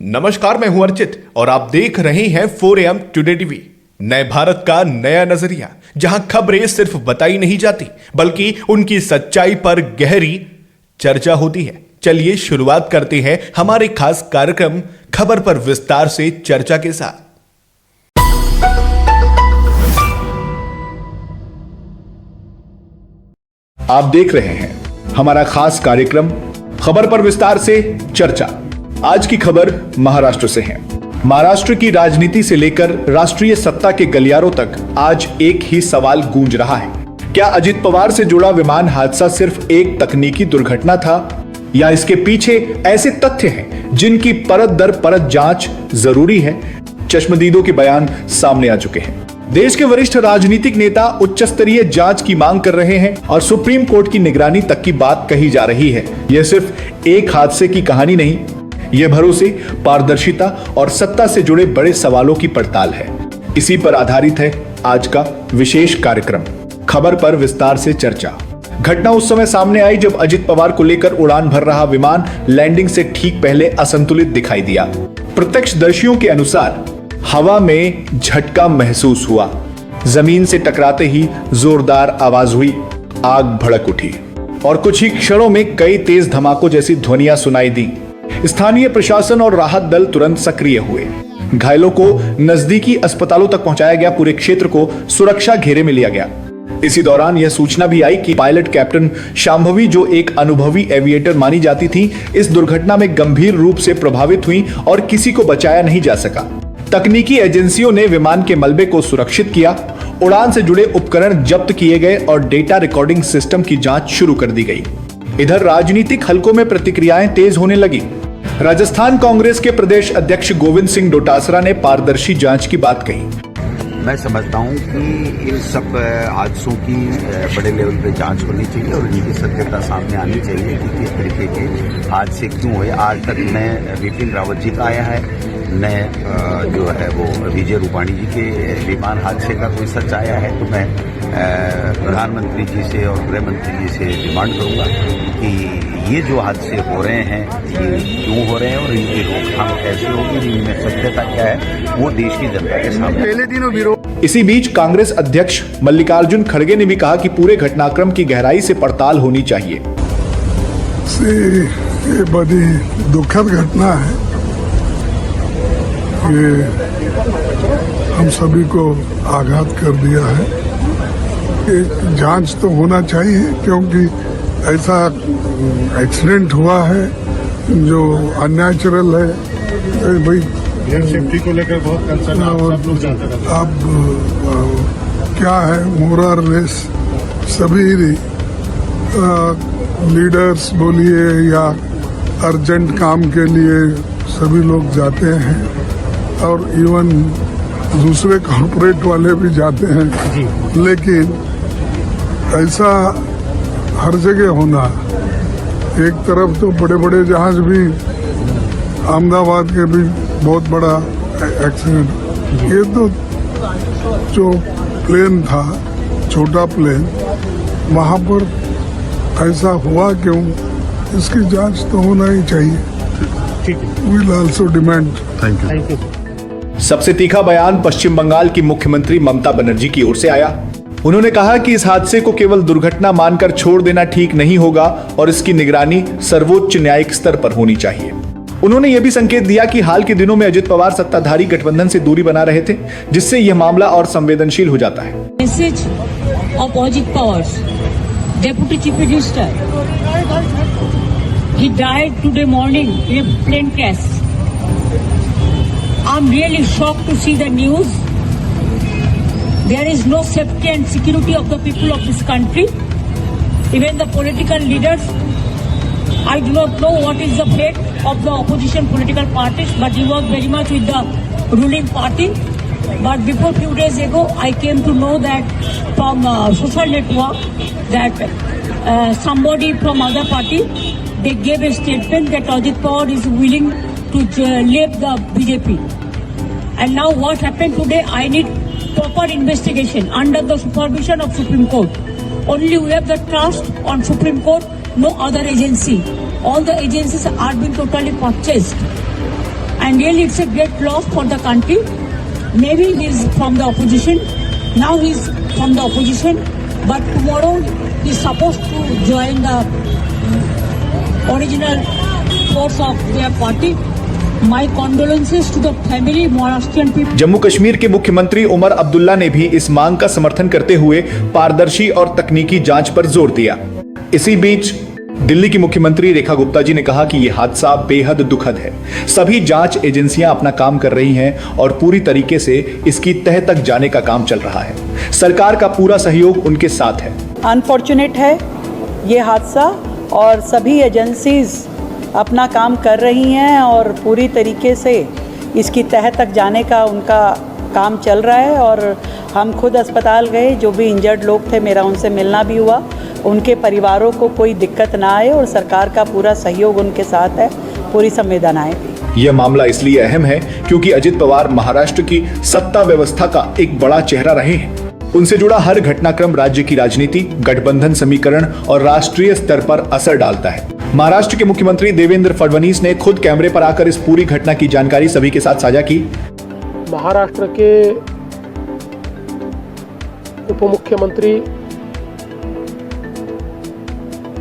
नमस्कार, मैं हूं अर्चित और आप देख रहे हैं 4AM टुडे टीवी। नए भारत का नया नजरिया, जहां खबरें सिर्फ बताई नहीं जाती बल्कि उनकी सच्चाई पर गहरी चर्चा होती है। चलिए शुरुआत करते हैं हमारे खास कार्यक्रम खबर पर विस्तार से चर्चा के साथ। आप देख रहे हैं हमारा खास कार्यक्रम खबर पर विस्तार से चर्चा। आज की खबर महाराष्ट्र से है। महाराष्ट्र की राजनीति से लेकर राष्ट्रीय सत्ता के गलियारों तक आज एक ही सवाल गूंज रहा है। क्या अजित पवार से जुड़ा विमान हादसा सिर्फ एक तकनीकी दुर्घटना था या इसके पीछे ऐसे तथ्य हैं जिनकी परत दर परत जांच जरूरी है? चश्मदीदों के बयान सामने आ चुके हैं। देश के वरिष्ठ राजनीतिक नेता उच्च स्तरीय जांच की मांग कर रहे हैं और सुप्रीम कोर्ट की निगरानी तक की बात कही जा रही है। यह सिर्फ एक हादसे की कहानी नहीं, यह भरोसे, पारदर्शिता और सत्ता से जुड़े बड़े सवालों की पड़ताल है। इसी पर आधारित है आज का विशेष कार्यक्रम खबर पर विस्तार से चर्चा। घटना उस समय सामने आई जब अजित पवार को लेकर उड़ान भर रहा विमान लैंडिंग से ठीक पहले असंतुलित दिखाई दिया। प्रत्यक्षदर्शियों के अनुसार हवा में झटका महसूस हुआ, जमीन से टकराते ही जोरदार आवाज हुई, आग भड़क उठी और कुछ ही क्षणों में कई तेज धमाकों जैसी ध्वनियां सुनाई दी। स्थानीय प्रशासन और राहत दल तुरंत सक्रिय हुए। घायलों को नजदीकी अस्पतालों तक पहुंचाया गया। पूरे क्षेत्र को सुरक्षा घेरे में लिया गया। इसी दौरान यह सूचना भी आई कि पायलट कैप्टन शांभवी, जो एक अनुभवी एविएटर मानी जाती थी, इस दुर्घटना में गंभीर रूप से प्रभावित हुई और किसी को बचाया नहीं जा सका। तकनीकी एजेंसियों ने विमान के मलबे को सुरक्षित किया, उड़ान से जुड़े उपकरण जब्त किए गए और डेटा रिकॉर्डिंग सिस्टम की जांच शुरू कर दी गई। इधर राजनीतिक हलकों में प्रतिक्रियाएं तेज होने लगी। राजस्थान कांग्रेस के प्रदेश अध्यक्ष गोविंद सिंह डोटासरा ने पारदर्शी जांच की बात कही। मैं समझता हूं कि इन सब हादसों की बड़े लेवल पे जांच होनी चाहिए और इनकी सत्यता सामने आनी चाहिए कि किस तरीके के हादसे क्यों हुए। आज तक न विपिन रावत जी का आया है, न जो है वो विजय रूपाणी जी के विमान हादसे का कोई सच आया है। तो मैं प्रधानमंत्री जी से और गृह मंत्री जी से डिमांड करूंगा कि ये जो हादसे हो रहे हैं ये क्यों हो रहे हैं और इनकी रोकथाम कैसे होगी, इनमें सत्यता क्या है, वो देश की जनता के सामने। पहले दिनों विरोध। इसी बीच कांग्रेस अध्यक्ष मल्लिकार्जुन खड़गे ने भी कहा कि पूरे घटनाक्रम की गहराई से पड़ताल होनी चाहिए। ये बड़ी दुखद घटना है। ये हम सभी को आघात कर दिया है। एक जांच तो होना चाहिए क्योंकि ऐसा एक्सीडेंट हुआ है जो अननेचुरल है। भाई एयर सेफ्टी को लेकर बहुत कंसर्न है, सब लोग जानते हैं। अब क्या है, मोरर लेस सभी लीडर्स बोलिए या अर्जेंट काम के लिए सभी लोग जाते हैं और इवन दूसरे कॉर्पोरेट वाले भी जाते हैं, लेकिन ऐसा हर जगह होना। एक तरफ तो बड़े बड़े जहाज भी, अहमदाबाद के भी बहुत बड़ा एक्सीडेंट। ये तो जो प्लेन था, छोटा प्लेन, वहाँ पर ऐसा हुआ क्यों, इसकी जांच तो होना ही चाहिए। We'll also demand। Thank you. सबसे तीखा बयान पश्चिम बंगाल की मुख्यमंत्री ममता बनर्जी की ओर से आया। उन्होंने कहा कि इस हादसे को केवल दुर्घटना मानकर छोड़ देना ठीक नहीं होगा और इसकी निगरानी सर्वोच्च न्यायिक स्तर पर होनी चाहिए। उन्होंने यह भी संकेत दिया कि हाल के दिनों में अजित पवार सत्ताधारी गठबंधन से दूरी बना रहे थे, जिससे यह मामला और संवेदनशील हो जाता है। Message of Ajit Pawar, deputy chief minister, he died today morning in a plane crash. I'm really shocked to see the news. There is no safety and security of the people of this country. Even the political leaders, I do not know what is the fate of the opposition political parties, but he was very much with the ruling party. But before few days ago, I came to know that from social network that somebody from other party, they gave a statement that Ajit Pawar is willing to leave the BJP. And now what happened today, I need proper investigation under the supervision of Supreme Court. Only we have the trust on Supreme Court, no other agency. All the agencies are being totally purchased. and really it's a great loss for the country. Maybe he's from the opposition, now he's from the opposition, but tomorrow he's supposed to join the original force of their party. My condolences to the family, Maharashtrian people. Jammu Kashmir के मुख्यमंत्री उमर अब्दुल्ला ने भी इस मांग का समर्थन करते हुए पारदर्शी और तकनीकी जांच पर जोर दिया। इसी बीच दिल्ली की मुख्यमंत्री रेखा गुप्ता जी ने कहा कि यह हादसा बेहद दुखद है। सभी जांच एजेंसियां अपना काम कर रही हैं और पूरी तरीके से इसकी तह तक जाने का काम चल रहा है। सरकार का पूरा सहयोग उनके साथ है। अनफॉर्चुनेट है ये हादसा और सभी एजेंसीज अपना काम कर रही हैं और पूरी तरीके से इसकी तह तक जाने का उनका काम चल रहा है। और हम खुद अस्पताल गए, जो भी इंजर्ड लोग थे मेरा उनसे मिलना भी हुआ, उनके परिवारों को कोई दिक्कत ना आए और सरकार का पूरा सहयोग उनके साथ है, पूरी संवेदनाएं भी। यह मामला इसलिए अहम है क्योंकि अजित पवार महाराष्ट्र की सत्ता व्यवस्था का एक बड़ा चेहरा रहे हैं। उनसे जुड़ा हर घटनाक्रम राज्य की राजनीति, गठबंधन समीकरण और राष्ट्रीय स्तर पर असर डालता है। महाराष्ट्र के मुख्यमंत्री देवेंद्र फडणवीस ने खुद कैमरे पर आकर इस पूरी घटना की जानकारी सभी के साथ साझा की। महाराष्ट्र के उप मुख्यमंत्री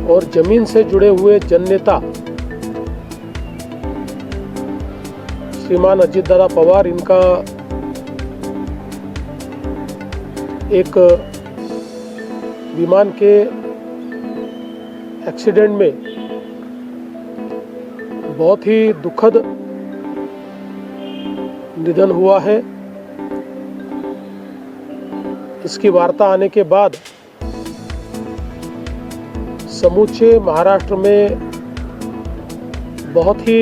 और जमीन से जुड़े हुए जननेता श्रीमान अजित दादा पवार, इनका एक विमान के एक्सीडेंट में बहुत ही दुखद निधन हुआ है। इसकी वार्ता आने के बाद समूचे महाराष्ट्र में बहुत ही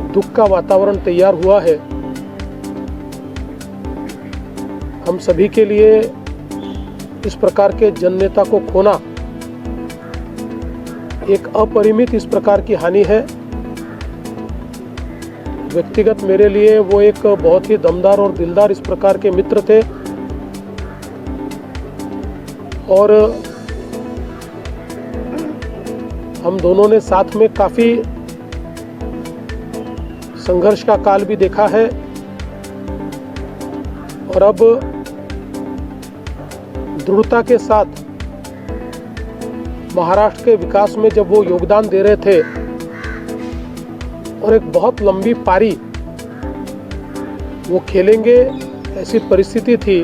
दुख का वातावरण तैयार हुआ है। हम सभी के लिए इस प्रकार के जननेता को खोना एक अपरिमित इस प्रकार की हानि है। व्यक्तिगत मेरे लिए वो एक बहुत ही दमदार और दिलदार इस प्रकार के मित्र थे और हम दोनों ने साथ में काफी संघर्ष का काल भी देखा है और अब दृढ़ता के साथ महाराष्ट्र के विकास में जब वो योगदान दे रहे थे और एक बहुत लंबी पारी वो खेलेंगे, ऐसी परिस्थिति थी।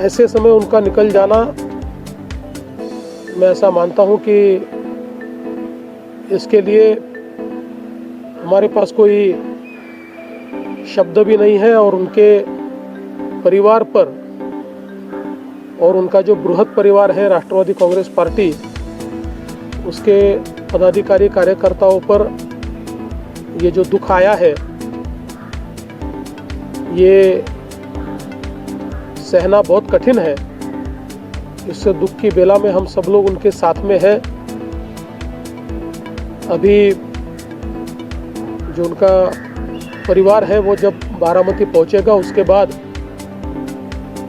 ऐसे समय उनका निकल जाना, मैं ऐसा मानता हूं कि इसके लिए हमारे पास कोई शब्द भी नहीं है और उनके परिवार पर और उनका जो बृहद परिवार है राष्ट्रवादी कांग्रेस पार्टी, उसके पदाधिकारी कार्यकर्ताओं पर ये जो दुख आया है ये सहना बहुत कठिन है। इस दुख की बेला में हम सब लोग उनके साथ में हैं। अभी जो उनका परिवार है वो जब बारामती पहुंचेगा उसके बाद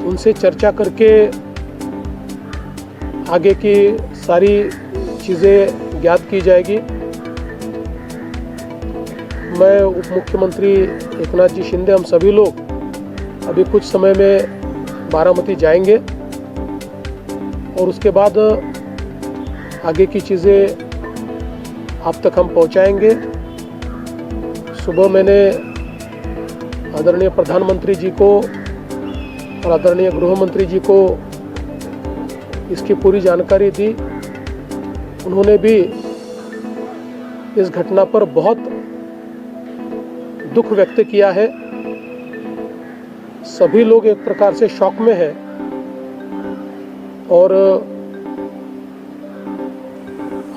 उनसे चर्चा करके आगे की सारी चीज़ें ज्ञात की जाएगी। मैं उप मुख्यमंत्री एकनाथ जी शिंदे, हम सभी लोग अभी कुछ समय में बारामती जाएंगे और उसके बाद आगे की चीज़ें आप तक हम पहुंचाएंगे। सुबह मैंने आदरणीय प्रधानमंत्री जी को और आदरणीय गृह मंत्री जी को इसकी पूरी जानकारी दी। उन्होंने भी इस घटना पर बहुत दुख व्यक्त किया है। सभी लोग एक प्रकार से शॉक में हैं और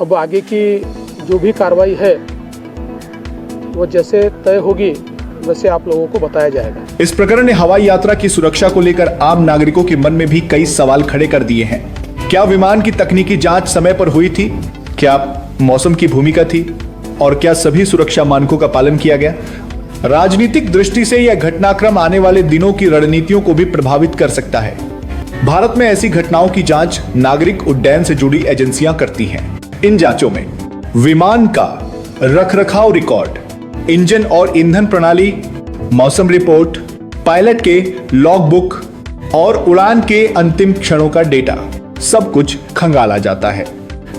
अब आगे की जो भी कार्रवाई है वो जैसे तय होगी वैसे आप लोगों को बताया जाएगा। इस प्रकरण ने हवाई यात्रा की सुरक्षा को लेकर आम नागरिकों के मन में भी कई सवाल खड़े कर दिए हैं। क्या विमान की तकनीकी जांच समय पर हुई थी? क्या मौसम की भूमिका थी? और क्या सभी सुरक्षा मानकों का पालन किया गया? राजनीतिक दृष्टि से यह घटनाक्रम आने वाले दिनों की रणनीतियों को भी प्रभावित कर सकता है। भारत में ऐसी घटनाओं की जांच नागरिक उड्डयन से जुड़ी एजेंसियां करती हैं। इन जांचों में विमान का रखरखाव रिकॉर्ड, इंजन और ईंधन प्रणाली, मौसम रिपोर्ट, पायलट के लॉग बुक और उड़ान के अंतिम क्षणों का डेटा, सब कुछ खंगाला जाता है।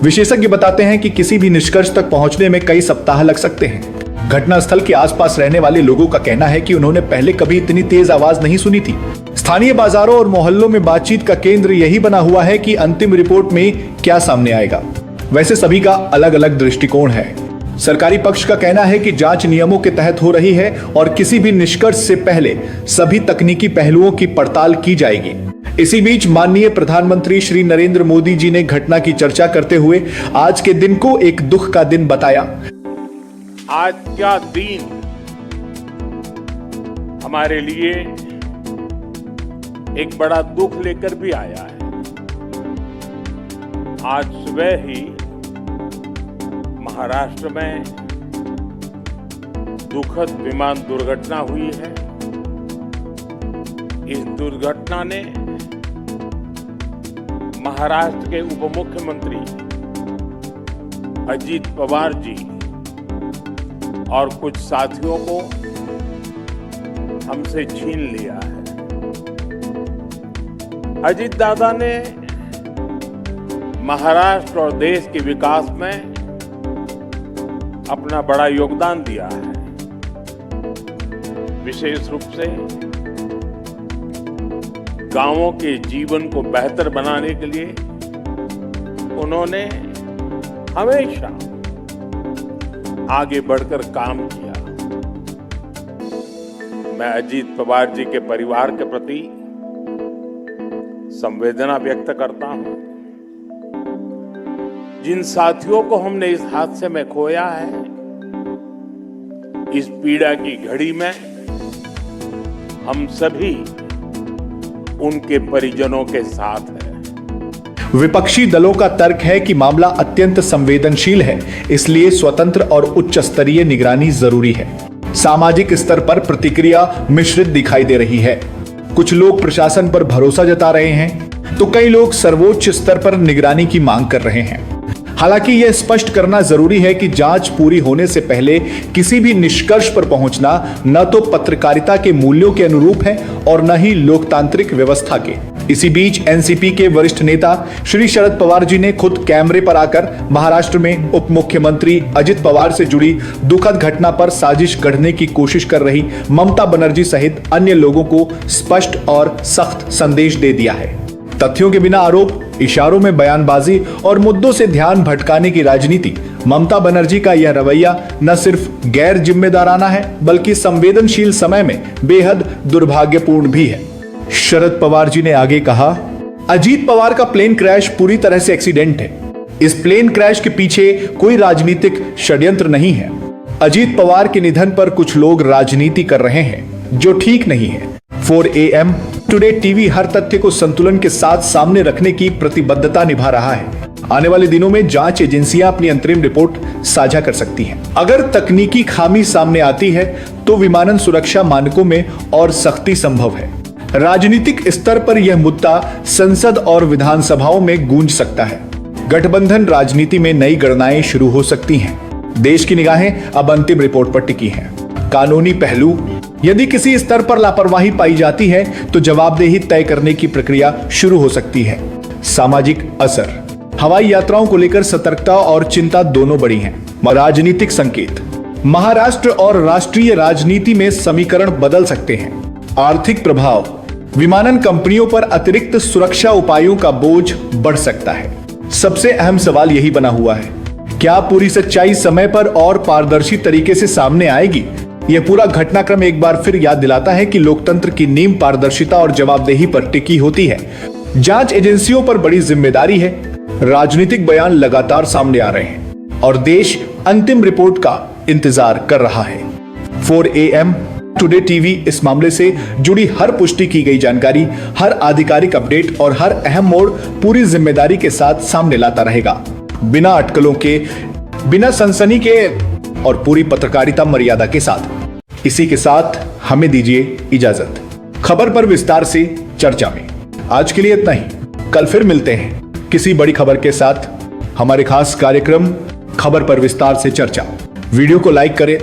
विशेषज्ञ बताते हैं कि किसी भी निष्कर्ष तक पहुंचने में कई सप्ताह लग सकते हैं। घटनास्थल के आसपास रहने वाले लोगों का कहना है कि उन्होंने पहले कभी इतनी तेज आवाज नहीं सुनी थी। स्थानीय बाजारों और मोहल्लों में बातचीत का केंद्र यही बना हुआ है कि अंतिम रिपोर्ट में क्या सामने आएगा। वैसे सभी का अलग अलग दृष्टिकोण है। सरकारी पक्ष का कहना है कि जांच नियमों के तहत हो रही है और किसी भी निष्कर्ष से पहले सभी तकनीकी पहलुओं की पड़ताल की जाएगी। इसी बीच माननीय प्रधानमंत्री श्री नरेंद्र मोदी जी ने घटना की चर्चा करते हुए आज के दिन को एक दुख का दिन बताया। आज का दिन हमारे लिए एक बड़ा दुख लेकर भी आया है। आज सुबह ही महाराष्ट्र में दुखद विमान दुर्घटना हुई है। इस दुर्घटना ने महाराष्ट्र के उप मुख्यमंत्री अजीत पवार जी और कुछ साथियों को हमसे छीन लिया है। अजीत दादा ने महाराष्ट्र और देश के विकास में अपना बड़ा योगदान दिया है। विशेष रूप से गांवों के जीवन को बेहतर बनाने के लिए उन्होंने हमेशा आगे बढ़कर काम किया। मैं अजीत पवार जी के परिवार के प्रति संवेदना व्यक्त करता हूं। जिन साथियों को हमने इस हादसे में खोया है, इस पीड़ा की घड़ी में हम सभी उनके परिजनों के साथ हैं। विपक्षी दलों का तर्क है कि मामला अत्यंत संवेदनशील है, इसलिए स्वतंत्र और उच्च स्तरीय निगरानी जरूरी है। सामाजिक स्तर पर प्रतिक्रिया मिश्रित दिखाई दे रही है। कुछ लोग प्रशासन पर भरोसा जता रहे हैं, तो कई लोग सर्वोच्च स्तर पर निगरानी की मांग कर रहे हैं। हालांकि यह स्पष्ट करना जरूरी है कि जांच पूरी होने से पहले किसी भी निष्कर्ष पर पहुंचना न तो पत्रकारिता के मूल्यों के अनुरूप है और न ही लोकतांत्रिक व्यवस्था के। इसी बीच एनसीपी के वरिष्ठ नेता श्री शरद पवार जी ने खुद कैमरे पर आकर महाराष्ट्र में उप मुख्यमंत्री अजित पवार से जुड़ी दुखद घटना पर साजिश गढ़ने की कोशिश कर रही ममता बनर्जी सहित अन्य लोगों को स्पष्ट और सख्त संदेश दे दिया है। तथ्यों के बिना आरोप, इशारों में बयानबाजी और मुद्दों से ध्यान भटकाने की राजनीति, ममता बनर्जी का यह रवैया न सिर्फ गैर जिम्मेदाराना है बल्कि संवेदनशील समय में बेहद दुर्भाग्यपूर्ण भी है। शरद पवार जी ने आगे कहा, अजीत पवार का प्लेन क्रैश पूरी तरह से एक्सीडेंट है। इस प्लेन क्रैश के पीछे कोई राजनीतिक षड्यंत्र नहीं है। अजीत पवार के निधन पर कुछ लोग राजनीति कर रहे हैं, जो ठीक नहीं है। 4 AM टुडे टीवी हर तथ्य को संतुलन के साथ सामने रखने की प्रतिबद्धता निभा रहा है। आने वाले दिनों में जांच एजेंसियां अपनी अंतरिम रिपोर्ट साझा कर सकती हैं। अगर तकनीकी खामी सामने आती है तो विमानन सुरक्षा मानकों में और सख्ती संभव है। राजनीतिक स्तर पर यह मुद्दा संसद और विधानसभाओं में गूंज सकता है। गठबंधन राजनीति में नई गणनाएं शुरू हो सकती हैं। देश की निगाहें अब अंतिम रिपोर्ट पर टिकी हैं। कानूनी पहलू, यदि किसी स्तर पर लापरवाही पाई जाती है तो जवाबदेही तय करने की प्रक्रिया शुरू हो सकती है। सामाजिक असर, हवाई यात्राओं को लेकर सतर्कता और चिंता दोनों बढ़ी हैं। राजनीतिक संकेत, महाराष्ट्र और राष्ट्रीय राजनीति में समीकरण बदल सकते हैं। आर्थिक प्रभाव, विमानन कंपनियों पर अतिरिक्त सुरक्षा उपायों का बोझ बढ़ सकता है। सबसे अहम सवाल यही बना हुआ है, क्या पूरी सच्चाई समय पर और पारदर्शी तरीके से सामने आएगी? यह पूरा घटनाक्रम एक बार फिर याद दिलाता है कि लोकतंत्र की नींव पारदर्शिता और जवाबदेही पर टिकी होती है। जांच एजेंसियों पर बड़ी जिम्मेदारी है। राजनीतिक बयान लगातार सामने आ रहे हैं और देश अंतिम रिपोर्ट का इंतजार कर रहा है। 4 AM टुडे टीवी इस मामले से जुड़ी हर पुष्टि की गई जानकारी, हर आधिकारिक अपडेट और हर अहम मोड़ पूरी जिम्मेदारी के साथ सामने लाता रहेगा, बिना अटकलों के, बिना सनसनी के और पूरी पत्रकारिता मर्यादा के साथ। इसी के साथ हमें दीजिए इजाजत। खबर पर विस्तार से चर्चा में आज के लिए इतना ही। कल फिर मिलते हैं किसी बड़ी खबर के साथ। हमारे खास कार्यक्रम खबर पर विस्तार से चर्चा। वीडियो को लाइक करें,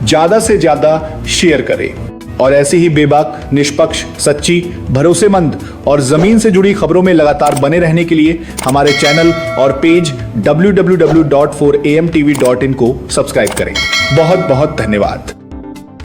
ज्यादा से ज्यादा शेयर करें और ऐसी ही बेबाक, निष्पक्ष, सच्ची, भरोसेमंद और जमीन से जुड़ी खबरों में लगातार बने रहने के लिए हमारे चैनल और पेज www.4amtv.in को सब्सक्राइब करें। बहुत बहुत धन्यवाद।